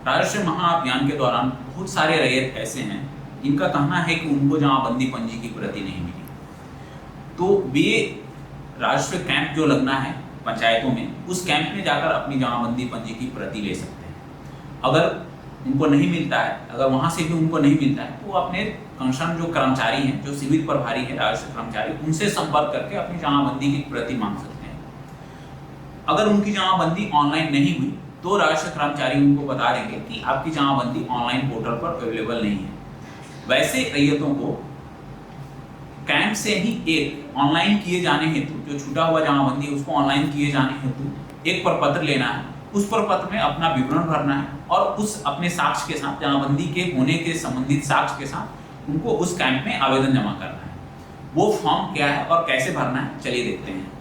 राजस्व महाअभियान के दौरान बहुत सारे रैयत ऐसे हैं जिनका कहना है कि उनको जमाबंदी पंजी की प्रति नहीं मिली, तो वे राजस्व कैंप जो लगना है पंचायतों में, उस कैंप में जाकर अपनी जमाबंदी पंजी की प्रति ले सकते हैं। अगर उनको नहीं मिलता है, अगर वहाँ से भी उनको नहीं मिलता है, तो वो अपने कंसर्न जो कर्मचारी हैं, जो सिविल प्रभारी है राजस्व कर्मचारी, उनसे संपर्क करके अपनी जमाबंदी की प्रति मांग सकते हैं। अगर उनकी जमाबंदी ऑनलाइन नहीं हुई तो राजस्व कर्मचारी उनको बता देंगे कि आपकी जमाबंदी ऑनलाइन पोर्टल पर अवेलेबल नहीं है। वैसे रैयतों को कैंप से ही एक ऑनलाइन किए जाने हेतु, जो छूटा हुआ जमाबंदी है उसको ऑनलाइन किए जाने हेतु एक प्रपत्र लेना है। उस प्रपत्र में अपना विवरण भरना है और उस अपने साक्ष्य के साथ, जमाबंदी के होने के संबंधित साक्ष्य के साथ उनको उस कैंप में आवेदन जमा करना है। वो फॉर्म क्या है और कैसे भरना है, चलिए देखते हैं।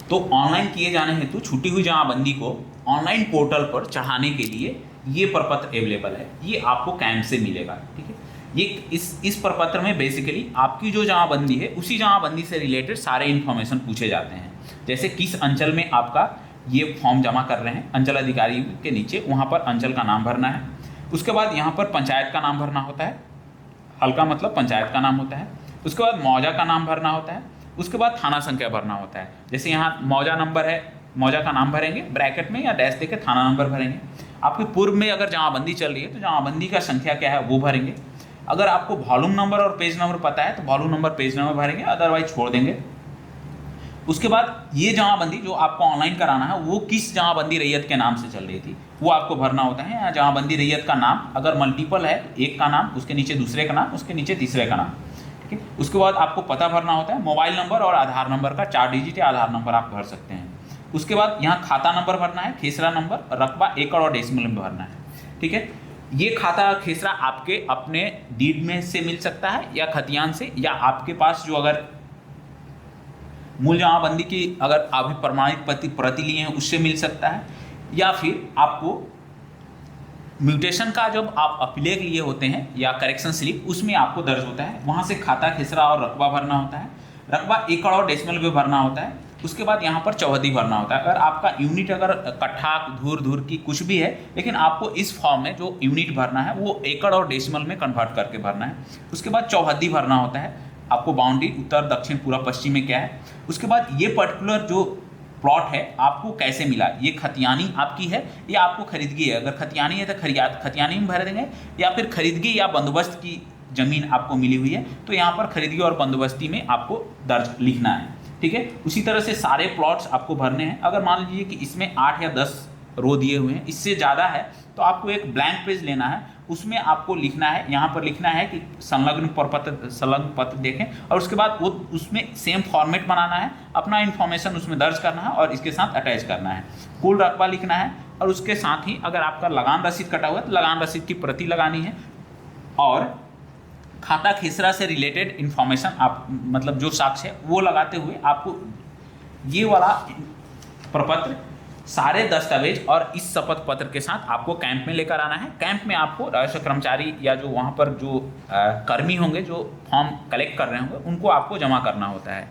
तो ऑनलाइन किए जाने हेतु छूटी हुई जमाबंदी को ऑनलाइन पोर्टल पर चढ़ाने के लिए ये प्रपत्र अवेलेबल है, ये आपको कैंप से मिलेगा। ठीक है, ये इस प्रपत्र में बेसिकली आपकी जो जमाबंदी है उसी जमाबंदी से रिलेटेड सारे इन्फॉर्मेशन पूछे जाते हैं। जैसे किस अंचल में आपका ये फॉर्म जमा कर रहे हैं, अंचल अधिकारी के नीचे वहाँ पर अंचल का नाम भरना है। उसके बाद यहाँ पर पंचायत का नाम भरना होता है, हल्का मतलब पंचायत का नाम होता है। उसके बाद मौजा का नाम भरना होता है। उसके बाद थाना संख्या भरना होता है। जैसे यहाँ मौजा नंबर है, मौजा का नाम भरेंगे ब्रैकेट में या डैश देके थाना नंबर भरेंगे। आपके पूर्व में अगर जमाबंदी चल रही है तो जमाबंदी का संख्या क्या है वो भरेंगे। अगर आपको वॉल्यूम नंबर और पेज नंबर पता है तो वॉल्यूम नंबर पेज नंबर भरेंगे, अदरवाइज छोड़ देंगे। उसके बाद ये जमाबंदी जो आपको ऑनलाइन कराना है वो किस जमाबंदी रैयत के नाम से चल रही थी वो आपको भरना होता है। या जमाबंदी रैयत का नाम अगर मल्टीपल है, एक का नाम, उसके नीचे दूसरे का नाम, उसके नीचे तीसरे का नाम। ठीक है, उसके बाद आपको पता भरना होता है, मोबाइल नंबर और आधार नंबर का 4 डिजिट या आधार नंबर आप भर सकते हैं। उसके बाद यहाँ खाता नंबर भरना है, खेसरा नंबर, रकबा, एकड़ और डेसिमल में भरना है। ठीक है, ये खाता खेसरा आपके अपने डीड में से मिल सकता है या खतियान से, या आपके पास जो अगर मूल जमाबंदी की अगर अभी प्रमाणित प्रति लिए हैं उससे मिल सकता है, या फिर आपको म्यूटेशन का जब आप अभिलेख लिए होते हैं या करेक्शन स्लिप उसमें आपको दर्ज होता है, वहाँ से खाता खेसरा और रकबा भरना होता है। रकबा एकड़ और डेसिमल में भरना होता है। उसके बाद यहाँ पर चौहदी भरना होता है। अगर आपका यूनिट अगर कट्ठा, धूर की कुछ भी है, लेकिन आपको इस फॉर्म में जो यूनिट भरना है वो एकड़ और डेसिमल में कन्वर्ट करके भरना है। उसके बाद चौहदी भरना होता है, आपको बाउंड्री उत्तर, दक्षिण, पूरा, पश्चिम में क्या है। उसके बाद ये पर्टिकुलर जो प्लॉट है आपको कैसे मिला, ये खतियानी आपकी है या आपको खरीदगी है। अगर खतियानी है तो खतियानी में भर देंगे, या फिर खरीदगी या बंदोबस्त की ज़मीन आपको मिली हुई है तो यहाँ पर खरीदगी और बंदोबस्ती में आपको दर्ज लिखना है। ठीक है, उसी तरह से सारे प्लॉट्स आपको भरने हैं। अगर मान लीजिए कि इसमें 8 या 10 रो दिए हुए हैं, इससे ज़्यादा है तो आपको एक ब्लैंक पेज लेना है, उसमें आपको लिखना है, यहाँ पर लिखना है कि संलग्न पत्र देखें, और उसके बाद वो उसमें सेम फॉर्मेट बनाना है, अपना इन्फॉर्मेशन उसमें दर्ज करना है और इसके साथ अटैच करना है। कुल रकबा लिखना है और उसके साथ ही अगर आपका लगान रसीद कटा हुआ है तो लगान रसीद की प्रति लगानी है, और खाता खेसरा से रिलेटेड इन्फॉर्मेशन आप मतलब जो साक्ष्य है वो लगाते हुए आपको ये वाला प्रपत्र, सारे दस्तावेज और इस शपथ पत्र के साथ आपको कैंप में लेकर आना है। कैंप में आपको राजस्व कर्मचारी या जो वहाँ पर जो कर्मी होंगे जो फॉर्म कलेक्ट कर रहे होंगे उनको आपको जमा करना होता है।